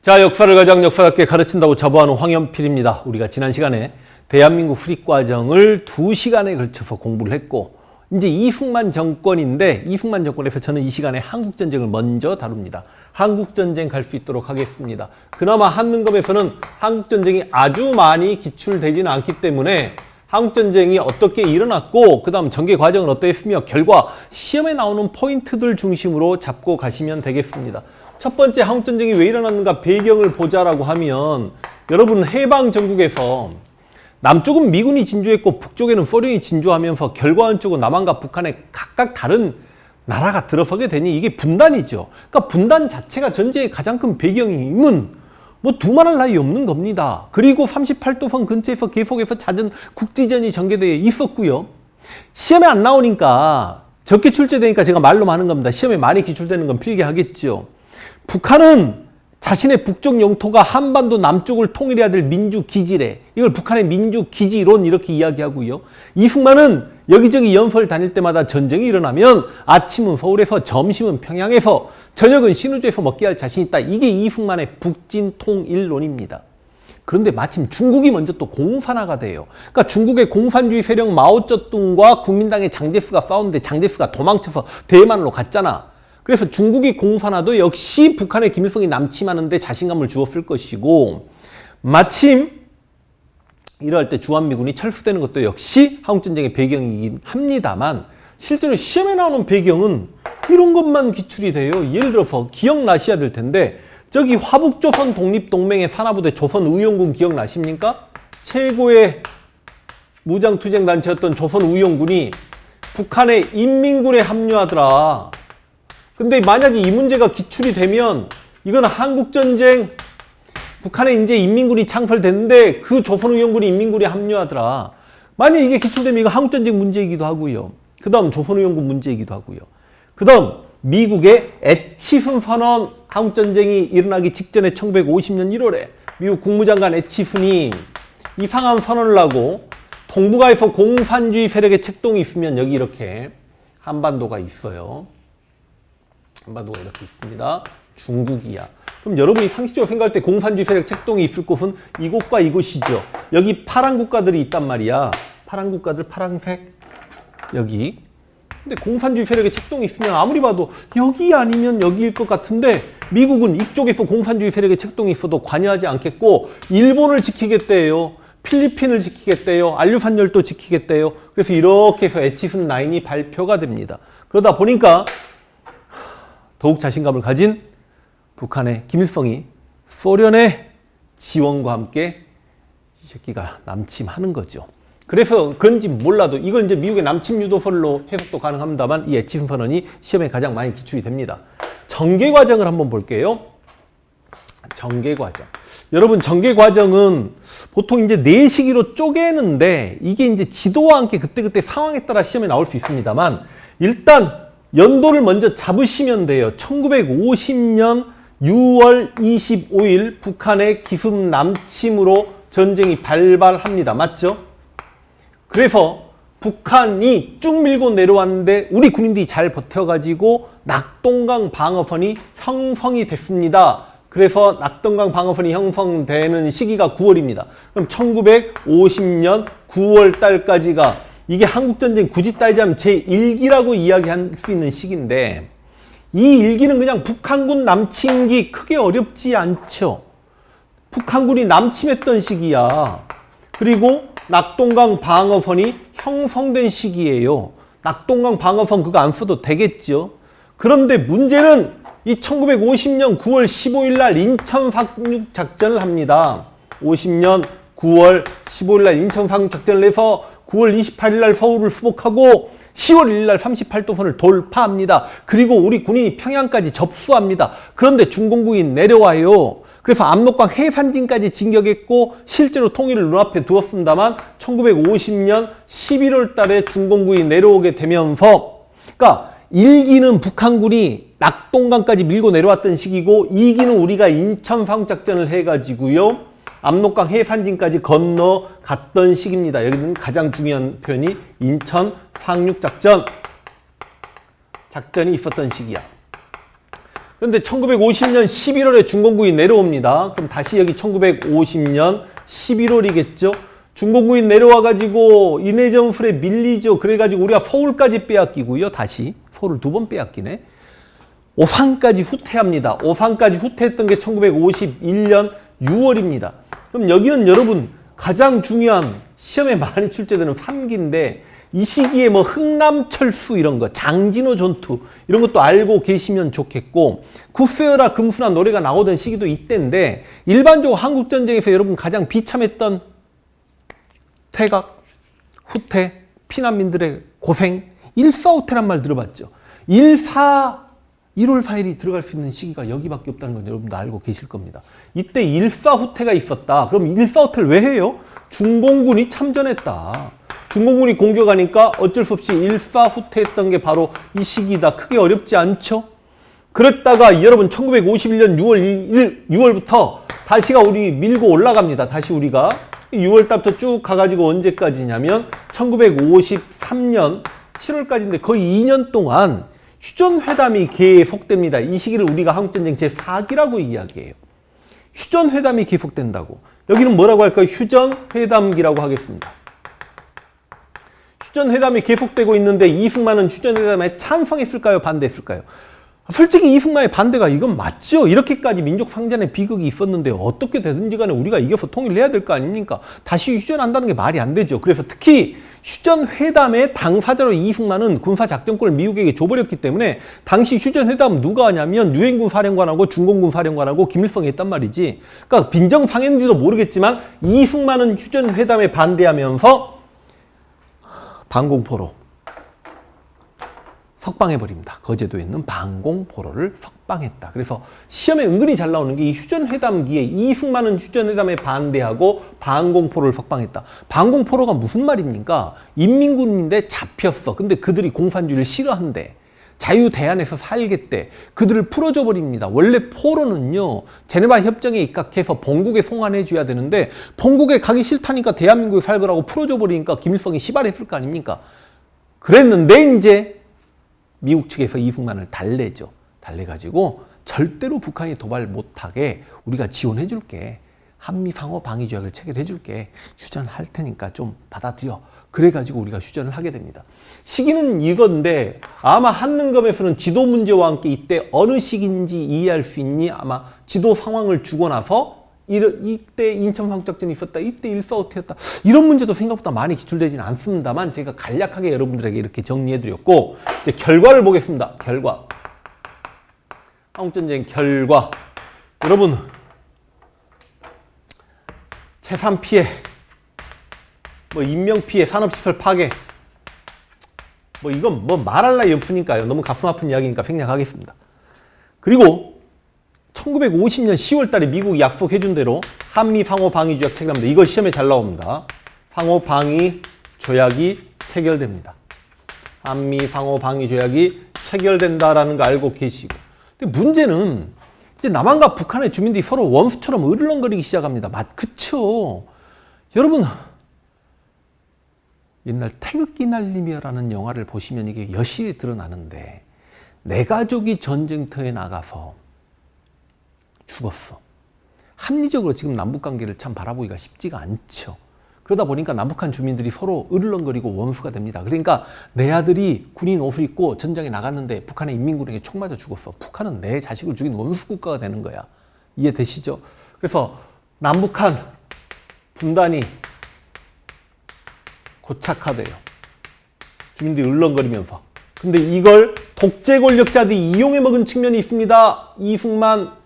자, 역사를 가장 역사답게 가르친다고 자부하는 황연필입니다. 우리가 지난 시간에 대한민국 수립과정을 2시간에 걸쳐서 공부를 했고, 이제 이승만 정권인데, 이승만 정권에서 저는 이 시간에 한국전쟁을 먼저 다룹니다. 한국전쟁 갈 수 있도록 하겠습니다. 그나마 한능검에서는 한국전쟁이 아주 많이 기출되지는 않기 때문에 한국전쟁이 어떻게 일어났고, 그 다음 전개 과정은 어떠했으며, 결과 시험에 나오는 포인트들 중심으로 잡고 가시면 되겠습니다. 첫 번째, 한국전쟁이 왜 일어났는가 배경을 보자라고 하면, 여러분 해방 전국에서 남쪽은 미군이 진주했고 북쪽에는 소련이 진주하면서 결과론적으로 남한과 북한에 각각 다른 나라가 들어서게 되니 이게 분단이죠. 그러니까 분단 자체가 전쟁의 가장 큰 배경임은 뭐 두말할 나위 없는 겁니다. 그리고 38도선 근처에서 계속해서 잦은 국지전이 전개되어 있었고요. 시험에 안 나오니까 적게 출제되니까 제가 말로만 하는 겁니다. 시험에 많이 기출되는 건 필기하겠죠. 북한은 자신의 북쪽 영토가 한반도 남쪽을 통일해야 될 민주기지래. 이걸 북한의 민주기지론 이렇게 이야기하고요. 이승만은 여기저기 연설 다닐 때마다 전쟁이 일어나면 아침은 서울에서, 점심은 평양에서, 저녁은 신우주에서 먹게 할 자신 있다. 이게 이승만의 북진통일론입니다. 그런데 마침 중국이 먼저 또 공산화가 돼요. 그러니까 중국의 공산주의 세력 마오쩌둥과 국민당의 장제스가 싸우는데 장제스가 도망쳐서 대만으로 갔잖아. 그래서 중국이 공산화도 역시 북한의 김일성이 남침하는데 자신감을 주었을 것이고, 마침 이럴 때 주한미군이 철수되는 것도 역시 한국전쟁의 배경이긴 합니다만, 실제로 시험에 나오는 배경은 이런 것만 기출이 돼요. 예를 들어서 기억나셔야 될 텐데, 저기 화북조선 독립동맹의 산하부대 조선의용군 기억나십니까? 최고의 무장투쟁단체였던 조선의용군이 북한의 인민군에 합류하더라. 근데 만약에 이 문제가 기출이 되면 이건 한국전쟁, 북한에 이제 인민군이 창설됐는데 그 조선의용군이 인민군에 합류하더라. 만약에 이게 기출되면 이거 한국전쟁 문제이기도 하고요. 그 다음 조선의용군 문제이기도 하고요. 그 다음 미국의 애치슨 선언, 한국전쟁이 일어나기 직전에 1950년 1월에 미국 국무장관 애치슨이 이상한 선언을 하고, 동북아에서 공산주의 세력의 책동이 있으면 여기 이렇게 한반도가 있어요. 한반도가 이렇게 있습니다. 중국이야. 그럼 여러분이 상식적으로 생각할 때 공산주의 세력 책동이 있을 곳은 이곳과 이곳이죠. 여기 파란 국가들이 있단 말이야. 파란 국가들, 파란색. 여기. 근데 공산주의 세력의 책동이 있으면 아무리 봐도 여기 아니면 여기일 것 같은데, 미국은 이쪽에서 공산주의 세력의 책동이 있어도 관여하지 않겠고 일본을 지키겠대요. 필리핀을 지키겠대요. 안류산열도 지키겠대요. 그래서 이렇게 해서 애치슨 라인이 발표가 됩니다. 그러다 보니까 더욱 자신감을 가진 북한의 김일성이 소련의 지원과 함께 이 새끼가 남침하는 거죠. 그래서 그런지 몰라도 이건 이제 미국의 남침 유도설로 해석도 가능합니다만, 이 애치슨 선언이 시험에 가장 많이 기출이 됩니다. 전개 과정을 한번 볼게요. 전개 과정. 여러분, 전개 과정은 보통 이제 4시기로 쪼개는데, 이게 이제 지도와 함께 그때그때 상황에 따라 시험에 나올 수 있습니다만, 일단 연도를 먼저 잡으시면 돼요. 1950년 6월 25일 북한의 기습 남침으로 전쟁이 발발합니다. 맞죠? 그래서 북한이 쭉 밀고 내려왔는데 우리 군인들이 잘 버텨가지고 낙동강 방어선이 형성이 됐습니다. 그래서 낙동강 방어선이 형성되는 시기가 9월입니다. 그럼 1950년 9월 달까지가 이게 한국전쟁 굳이 따지자면 제1기라고 이야기할 수 있는 시기인데, 이 1기는 그냥 북한군 남침기 크게 어렵지 않죠. 북한군이 남침했던 시기야. 그리고 낙동강 방어선이 형성된 시기예요. 낙동강 방어선 그거 안 써도 되겠죠. 그런데 문제는 이 1950년 9월 15일 날 인천 상륙 작전을 합니다. 50년 9월 15일 날 인천 상륙 작전을 해서 9월 28일 날 서울을 수복하고 10월 1일 날 38도선을 돌파합니다. 그리고 우리 군인이 평양까지 접수합니다. 그런데 중공군이 내려와요. 그래서 압록강 해산진까지 진격했고 실제로 통일을 눈앞에 두었습니다만 1950년 11월 달에 중공군이 내려오게 되면서, 그러니까 1기는 북한군이 낙동강까지 밀고 내려왔던 시기고, 2기는 우리가 인천 상륙작전을 해가지고요 압록강 해산진까지 건너갔던 시기입니다. 여기는 가장 중요한 표현이 인천 상륙작전. 작전이 있었던 시기야. 그런데 1950년 11월에 중공군이 내려옵니다. 그럼 다시 여기 1950년 11월이겠죠. 중공군이 내려와가지고 인해전술에 밀리죠. 그래가지고 우리가 서울까지 빼앗기고요. 다시 서울을 2번 빼앗기네. 오산까지 후퇴합니다. 오산까지 후퇴했던 게 1951년 6월입니다. 그럼 여기는 여러분 가장 중요한 시험에 많이 출제되는 3기인데 이 시기에 뭐 흥남철수 이런 거, 장진호 전투 이런 것도 알고 계시면 좋겠고 굿페어라 금수나 노래가 나오던 시기도 이때인데 일반적으로 한국전쟁에서 여러분 가장 비참했던 퇴각, 후퇴, 피난민들의 고생, 일사후퇴란 말 들어봤죠. 1월 4일이 들어갈 수 있는 시기가 여기밖에 없다는 건 여러분도 알고 계실 겁니다. 이때 일사후퇴가 있었다. 그럼 일사후퇴를 왜 해요? 중공군이 참전했다. 중공군이 공격하니까 어쩔 수 없이 일사후퇴했던 게 바로 이 시기다. 크게 어렵지 않죠? 그랬다가 여러분 1951년 6월부터 다시가 우리 밀고 올라갑니다. 다시 우리가 6월 달부터 쭉 가가지고 언제까지냐면 1953년 7월까지인데 거의 2년 동안 휴전회담이 계속됩니다. 이 시기를 우리가 한국전쟁 제4기라고 이야기해요. 휴전회담이 계속된다고. 여기는 뭐라고 할까요? 휴전회담기라고 하겠습니다. 휴전회담이 계속되고 있는데 이승만은 휴전회담에 찬성했을까요? 반대했을까요? 솔직히 이승만의 반대가 이건 맞죠. 이렇게까지 민족 상잔의 비극이 있었는데 어떻게 되든지 간에 우리가 이겨서 통일을 해야 될 거 아닙니까? 다시 휴전한다는 게 말이 안 되죠. 그래서 특히 휴전회담의 당사자로 이승만은 군사작전권을 미국에게 줘버렸기 때문에 당시 휴전회담 누가 하냐면 유엔군 사령관하고 중공군 사령관하고 김일성이 했단 말이지. 그러니까 빈정상했는지도 모르겠지만 이승만은 휴전회담에 반대하면서 방공포로 석방해버립니다. 거제도에 있는 방공포로를 석방했다. 그래서 시험에 은근히 잘 나오는 게 이 휴전회담기에 이승만은 휴전회담에 반대하고 방공포로를 석방했다. 방공포로가 무슨 말입니까? 인민군인데 잡혔어. 근데 그들이 공산주의를 싫어한대. 자유대한에서 살겠대. 그들을 풀어줘 버립니다. 원래 포로는요, 제네바 협정에 입각해서 본국에 송환해 줘야 되는데 본국에 가기 싫다니까 대한민국에 살거라고 풀어줘 버리니까 김일성이 시발했을 거 아닙니까? 그랬는데 이제 미국 측에서 이승만을 달래죠. 달래가지고 절대로 북한이 도발 못하게 우리가 지원해 줄게. 한미상호 방위조약을 체결해 줄게. 휴전할 테니까 좀 받아들여. 그래가지고 우리가 휴전을 하게 됩니다. 시기는 이건데 아마 한능검에서는 지도 문제와 함께 이때 어느 시기인지 이해할 수 있니? 아마 지도 상황을 주고 나서 이때 인천상작전이 있었다. 이때 일사후퇴였다. 이런 문제도 생각보다 많이 기출되지는 않습니다만 제가 간략하게 여러분들에게 이렇게 정리해드렸고 이제 결과를 보겠습니다. 결과. 한국전쟁 결과. 여러분 재산 피해, 뭐 인명 피해, 산업시설 파괴, 뭐 이건 뭐 말할 나위 없으니까요. 너무 가슴 아픈 이야기니까 생략하겠습니다. 그리고 1950년 10월 달에 미국이 약속해준 대로 한미 상호 방위 조약 체결합니다. 이거 시험에 잘 나옵니다. 상호 방위 조약이 체결됩니다. 한미 상호 방위 조약이 체결된다라는 거 알고 계시고. 근데 문제는 이제 남한과 북한의 주민들이 서로 원수처럼 으르렁거리기 시작합니다. 그쵸? 여러분, 옛날 태극기 날리며라는 영화를 보시면 이게 여실히 드러나는데 내 가족이 전쟁터에 나가서 죽었어. 합리적으로 지금 남북관계를 참 바라보기가 쉽지가 않죠. 그러다 보니까 남북한 주민들이 서로 으르렁거리고 원수가 됩니다. 그러니까 내 아들이 군인 옷을 입고 전장에 나갔는데 북한의 인민군에게 총 맞아 죽었어. 북한은 내 자식을 죽인 원수 국가가 되는 거야. 이해되시죠? 그래서 남북한 분단이 고착화돼요. 주민들이 으르렁거리면서. 근데 이걸 독재 권력자들이 이용해 먹은 측면이 있습니다. 이승만,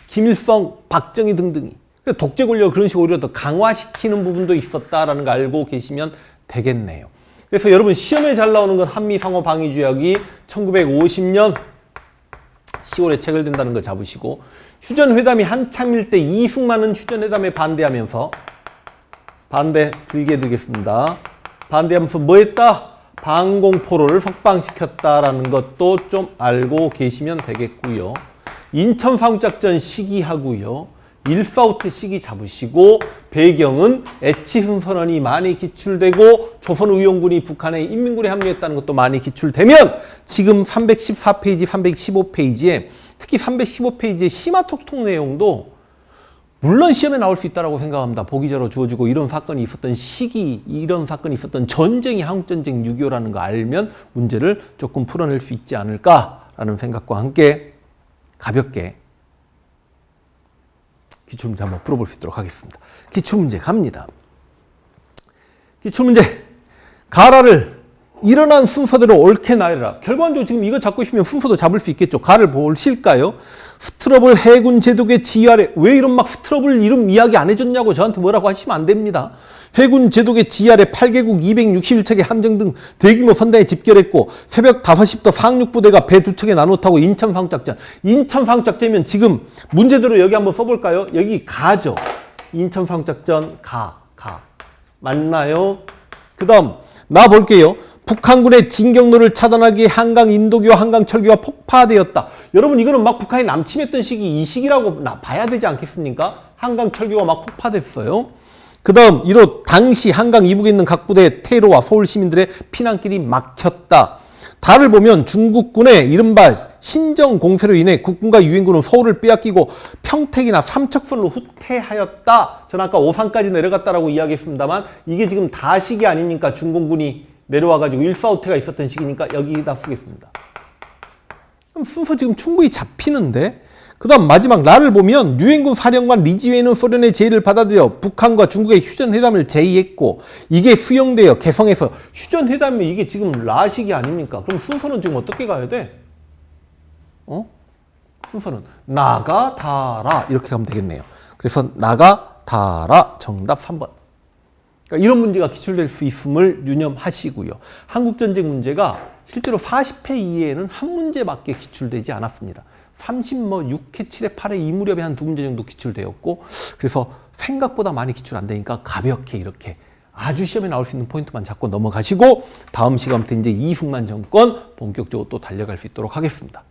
김일성, 박정희 등등이. 독재 권력을 그런 식으로 오히려 더 강화시키는 부분도 있었다라는 거 알고 계시면 되겠네요. 그래서 여러분 시험에 잘 나오는 건 한미상호 방위조약이 1950년 10월에 체결된다는 거 잡으시고 휴전회담이 한참일 때 이승만은 휴전회담에 반대하면서 반대 길게 드리겠습니다. 반대하면서 뭐 했다? 방공포로를 석방시켰다라는 것도 좀 알고 계시면 되겠고요. 인천상륙작전 시기하고요. 일사후퇴 시기 잡으시고 배경은 애치훈선언이 많이 기출되고 조선의용군이 북한의 인민군에 합류했다는 것도 많이 기출되면 지금 314페이지, 315페이지에 특히 315페이지의 심화톡톡 내용도 물론 시험에 나올 수 있다고 생각합니다. 보기자로 주어지고 이런 사건이 있었던 시기, 이런 사건이 있었던 전쟁이 한국전쟁 6.25라는 거 알면 문제를 조금 풀어낼 수 있지 않을까라는 생각과 함께 가볍게 기출문제 한번 풀어볼 수 있도록 하겠습니다. 기출문제 갑니다. 기출문제. 가라를 일어난 순서대로 옳게 나열해라. 결과적으로 지금 이거 잡고 있으면 순서도 잡을 수 있겠죠. 가를 보실까요? 스트러블 해군 제독의 지휘 아래. 왜 이런 막 스트러블 이름 이야기 안 해줬냐고 저한테 뭐라고 하시면 안 됩니다. 해군 제독의 지휘 아래 8개국 261척의 함정 등 대규모 선단에 집결했고 새벽 5시부터 상륙부대가 배 2척에 나눠 타고 인천 상륙작전. 인천 상륙작전이면 지금 문제대로 여기 한번 써볼까요? 여기 가죠. 인천 상륙작전 가. 맞나요? 그 다음 나 볼게요. 북한군의 진격로를 차단하기 위해 한강 인도교와 한강 철교가 폭파되었다. 여러분 이거는 막 북한이 남침했던 시기 이 시기라고 봐야 되지 않겠습니까? 한강 철교가 막 폭파됐어요. 그 다음 이로 당시 한강 이북에 있는 각 부대의 퇴로와 서울 시민들의 피난길이 막혔다. 달을 보면 중국군의 이른바 신정 공세로 인해 국군과 유엔군은 서울을 빼앗기고 평택이나 삼척선로 후퇴하였다. 저는 아까 오산까지 내려갔다라고 이야기했습니다만 이게 지금 다 시기 아닙니까? 중공군이 내려와가지고 일사후퇴가 있었던 시기니까 여기다 쓰겠습니다. 그럼 순서 지금 충분히 잡히는데 그 다음 마지막 나를 보면 유엔군 사령관 리지웨이는 소련의 제의를 받아들여 북한과 중국의 휴전회담을 제의했고 이게 수용되어 개성에서 휴전회담이 이게 지금 라식이 아닙니까? 그럼 순서는 지금 어떻게 가야 돼? 순서는 나가다라 이렇게 가면 되겠네요. 그래서 나가다라 정답 3번. 그러니까 이런 문제가 기출될 수 있음을 유념하시고요. 한국전쟁 문제가 실제로 40회 이내에는 한 문제밖에 기출되지 않았습니다. 36회, 7회, 8회 이 무렵에 한 2문제 정도 기출되었고 그래서 생각보다 많이 기출 안 되니까 가볍게 이렇게 아주 시험에 나올 수 있는 포인트만 잡고 넘어가시고 다음 시간부터 이제 이승만 정권 본격적으로 또 달려갈 수 있도록 하겠습니다.